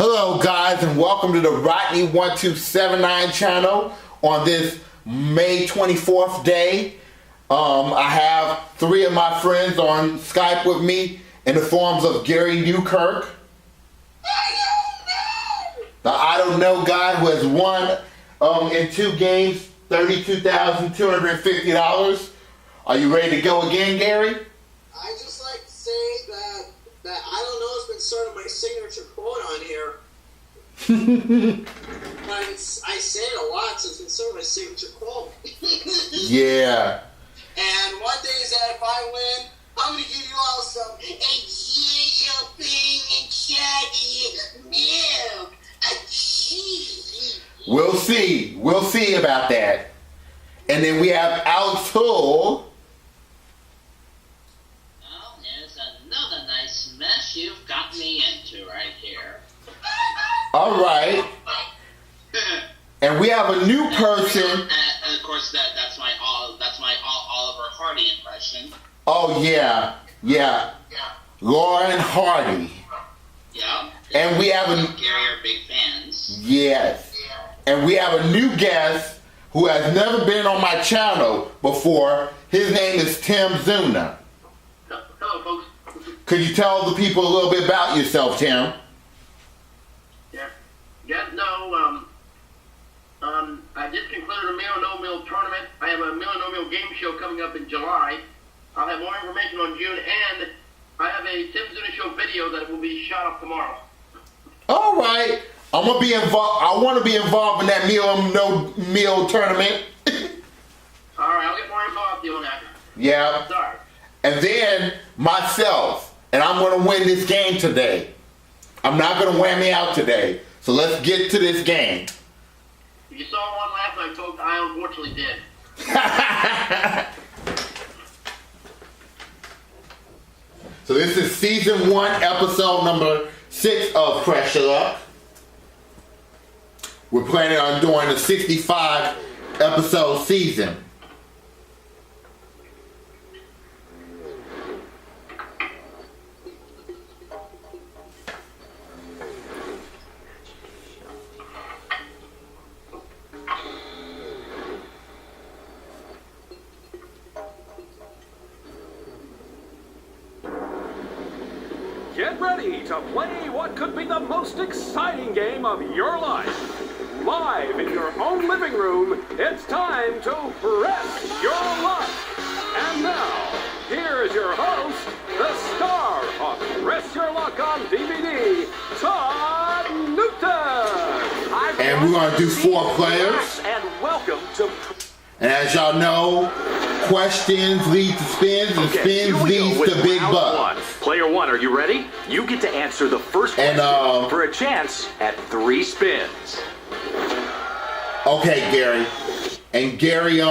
Hello guys, and welcome to the Rodney1279 channel on this May 24th day. I have three of my friends on Skype with me in the forms of Gary Newkirk, the I don't know guy who has won in 2 games $32,250. Are you ready to go again, Gary? I just like to say that I don't know has been sort of my signature quote on here. But I say it a lot, so it's been sort of my signature quote. Yeah. And one thing is that if I win, I'm going to give you all some milk. We'll see. We'll see about that. And then we have Alex Houle. Well, there's another nice mess you've got me into right here. All right. And we have a new person. And of course, that's my Oliver Hardy impression. Oh yeah. Lauren Hardy. Yeah. And we have Gary are big fans. Yes. And we have a new guest who has never been on my channel before. His name is Tim Zuna. Hello, folks. Could you tell the people a little bit about yourself, Tim? I just concluded a meal no meal tournament. I have a meal no meal game show coming up in July. I'll have more information on June, and I have a Tim Zuna show video that will be shot up tomorrow. All right. I'm gonna be involved. I want to be involved in that no meal tournament. All right, I'll get more info out to you on that. Yeah. Sorry. And then myself, and I'm gonna win this game today. I'm not gonna whammy out today. So let's get to this game. If you saw one last night, folks, I unfortunately did. So this is season 1, episode number 6 of Pressure Up. We're planning on doing a 65 episode season. Get ready to play what could be the most exciting game of your life. Live in your own living room, it's time to press your luck. And now, here's your host, the star of Press Your Luck on DVD, Todd Newton. And we're going to do 4 players. And welcome to... And as y'all know, questions lead to spins, and spins leads to big bucks. Player 1, are you ready? You get to answer the first question for a chance at 3 spins. Okay, Gary. And Gary,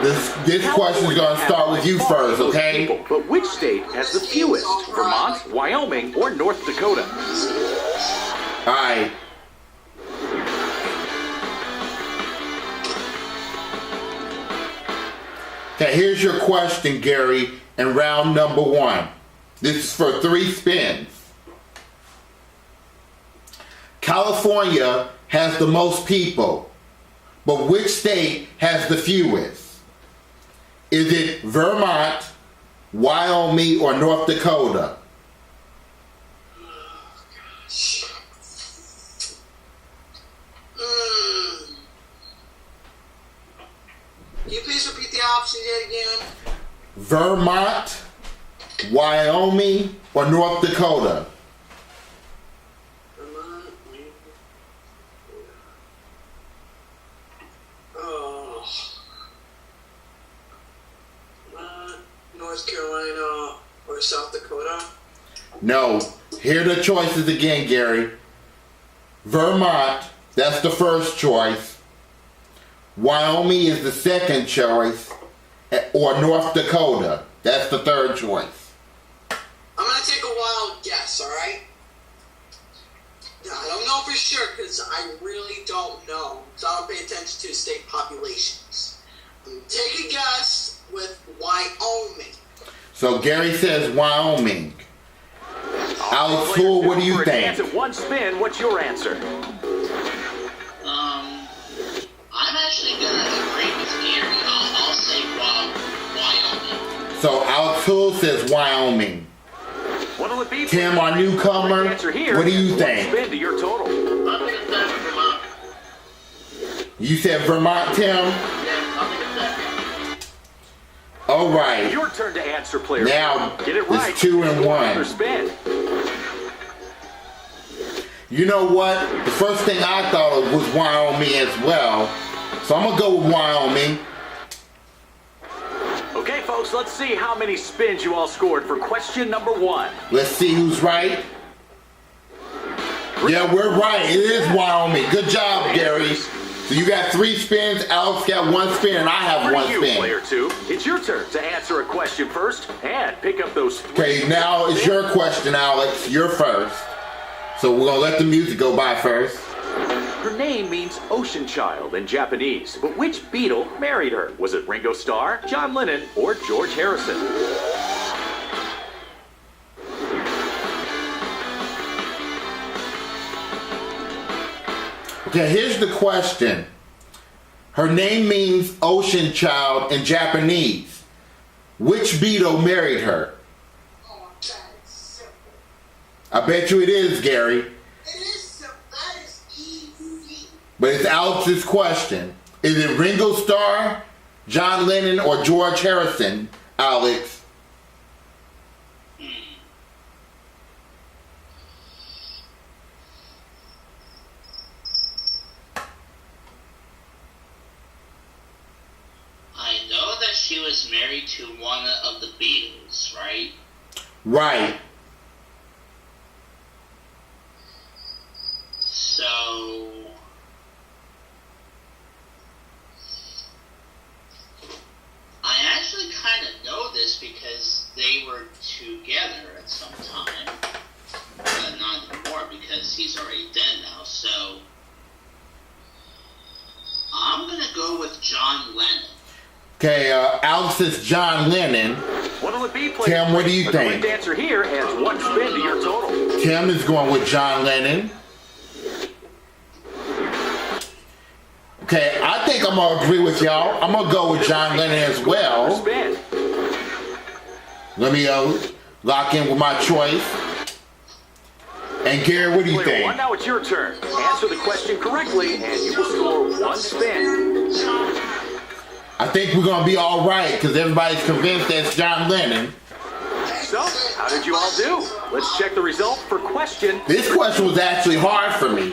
this question is going to start with you first, okay? But which state has the fewest? Vermont, Wyoming, or North Dakota? All right. Okay, here's your question, Gary, in round number 1. This is for 3 spins. California has the most people, but which state has the fewest? Is it Vermont, Wyoming, or North Dakota? Can you please repeat the options yet again? Vermont, Wyoming, or North Dakota? Vermont, North Carolina, or South Dakota? No. Here are the choices again, Gary. Vermont, that's the first choice. Wyoming is the second choice. Or North Dakota, that's the third choice. I'm going to take a wild guess, alright? I don't know for sure because I really don't know. So I don't pay attention to state populations. Take a guess with Wyoming. So Gary says Wyoming. Alex Houle, what do you For a chance think? at one spin, what's your answer? I'm actually gonna agree with Gary. I'll say Wyoming. So Alex Houle says Wyoming. What'll it be? Tim, our newcomer, Answer here. what do you One think? spin to your total. I think it's that Vermont. You said Vermont, Tim? Yeah, I think it's that. All right. Your turn to answer, player. Now, Get it it's right. 2 and Score 1. another spin. You know what? The first thing I thought of was Wyoming as well. So I'm going to go with Wyoming. Okay, folks, let's see how many spins you all scored for question number 1. Let's see who's right. Yeah, we're right. It is Wyoming. Good job, Gary. So you got 3 spins, Alex got 1 spin, and I have 1 For you, spin. player 2, it's your turn to answer a question first and pick up those 3. Okay, now it's your question, Alex. You're first. So we're going to let the music go by first. Her name means ocean child in Japanese, but which Beatle married her? Was it Ringo Starr, John Lennon, or George Harrison? Okay, here's the question. Her name means ocean child in Japanese. Which Beatle married her? Oh, that is simple. I bet you it is, Gary. It is simple. That is easy. But it's Alex's question. Is it Ringo Starr, John Lennon, or George Harrison, Alex? I know that she was married to one of the Beatles, right? Right. So I actually kind of know this because they were together at some time, but not anymore because he's already dead now. So I'm gonna go with John Lennon. Okay, Alex says John Lennon. What'll it be, player? Tim, what do you A think? correct answer here adds 1 spin to your total. Tim is going with John Lennon. Okay, I think I'm going to agree with y'all. I'm going to go with John Lennon as well. Spin. Let me lock in with my choice. And Gary, what do you Player 1, think? now it's your turn. Answer the question correctly, and you will score 1 spin. I think we're going to be all right because everybody's convinced that's John Lennon. So, how did you all do? Let's check the result for question. This question was actually hard for me.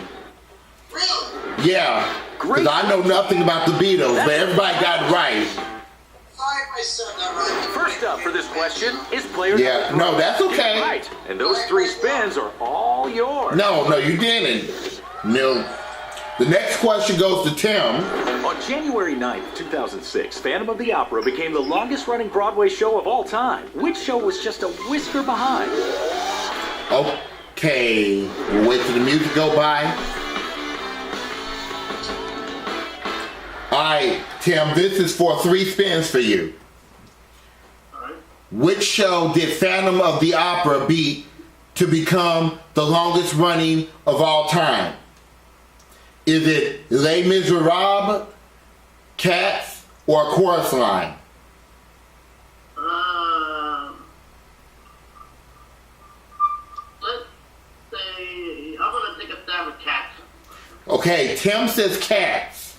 Really? Yeah, because I know nothing about the Beatles, but everybody got it right. Sorry if I said that right. First up for this question is player Yeah, number 3. no, that's okay. Right, and those 3 spins are all yours. No, you didn't. No. The next question goes to Tim. On January 9th, 2006, Phantom of the Opera became the longest-running Broadway show of all time. Which show was just a whisker behind? Okay, we'll wait till the music go by. Alright, Tim, this is for 3 spins for you. Alright. Which show did Phantom of the Opera beat to become the longest running of all time? Is it Les Miserables, Cats, or Chorus Line? Let's say, I'm going to take a stab at Cats. Okay, Tim says Cats.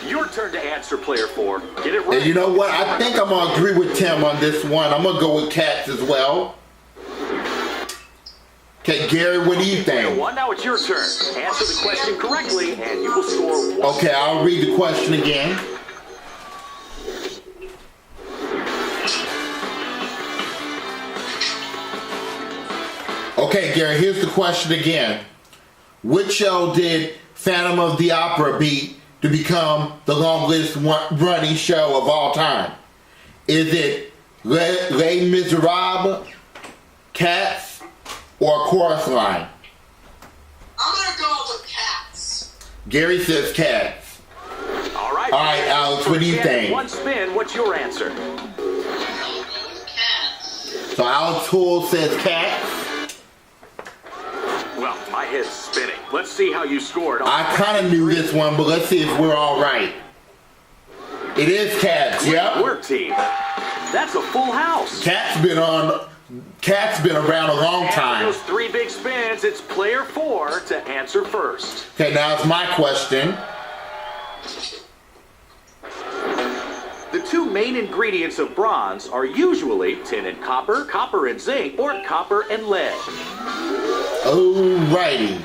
Your turn to answer, player 4. Get it right. And you know what? I think I'm going to agree with Tim on this one. I'm going to go with Cats as well. Okay, Gary, what do you Player think? 1, now it's your turn. Answer the question correctly, and you will score 1. Okay, I'll read the question again. Okay, Gary, here's the question again. Which show did Phantom of the Opera beat to become the longest running show of all time? Is it Les Miserables, Cats, or Chorus Line? I'm gonna go with Cats. Gary says Cats. All right, Alex, what do you think? 1 spin, what's your answer? I'll go with Cats. So Alex Houle says Cats. My head's spinning. Let's see how you scored. I kind of knew this one, but let's see if we're all right. It is cats, yep. Good work, team. That's a full house. Cat's been around a long time. Those 3 big spins, it's player 4 to answer first. Okay, now it's my question. The 2 main ingredients of bronze are usually tin and copper, copper and zinc, or copper and lead. Alrighty.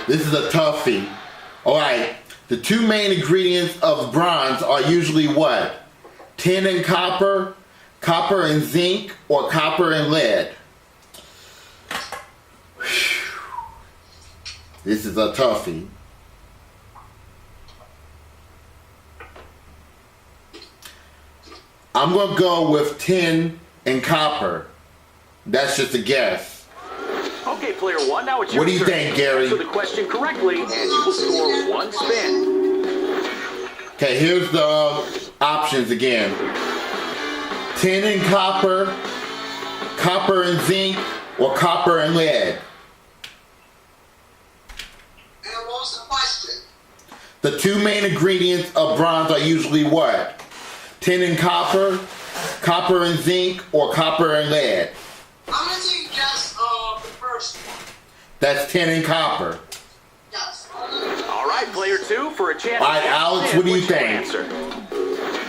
This is a toughie. Alright, the 2 main ingredients of bronze are usually what? Tin and copper, copper and zinc, or copper and lead? This is a toughie. I'm going to go with tin and copper. That's just a guess. Okay, player 1, now it's your What do you turn. think, Gary? Answer the question correctly, and you will score 1 spin. Okay, here's the options again. Tin and copper, copper and zinc, or copper and lead? And what was the question? The 2 main ingredients of bronze are usually what? Tin and copper, copper and zinc, or copper and lead? I'm going to take a guess of the first one. That's tin and copper. Yes. All right, player 2, for a chance. All right, Alex, what do you What's your think? answer?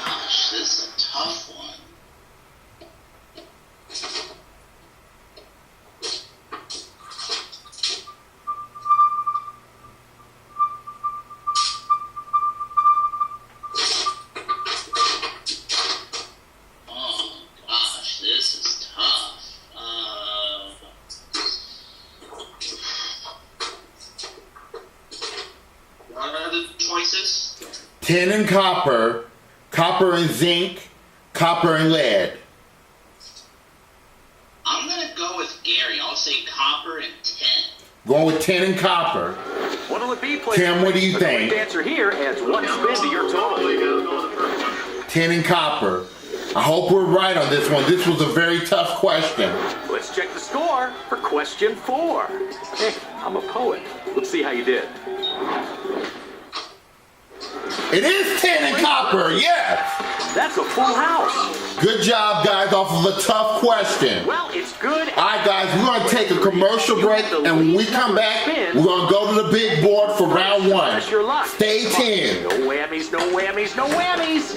Gosh, this is a tough one. Oh gosh, this is tough. What are the choices? Tin and copper, copper and zinc, copper and lead. I'm gonna go with Gary. I'll say copper and tin. Going with tin and copper. What'll it be, player Tim, what do you The think? correct answer here adds 1 spin to your total. Tin and copper. I hope we're right on this one. This was a very tough question. Let's check the score for question 4. Hey, I'm a poet. Let's see how you did. It is tin and copper, yes! That's a full house. Good job, guys, off of a tough question. Well, it's good. Alright, guys, we're going to take a commercial break, and when we come back, we're going to go to the big board for round 1. That's your luck. Stay tuned. No whammies, no whammies, no whammies.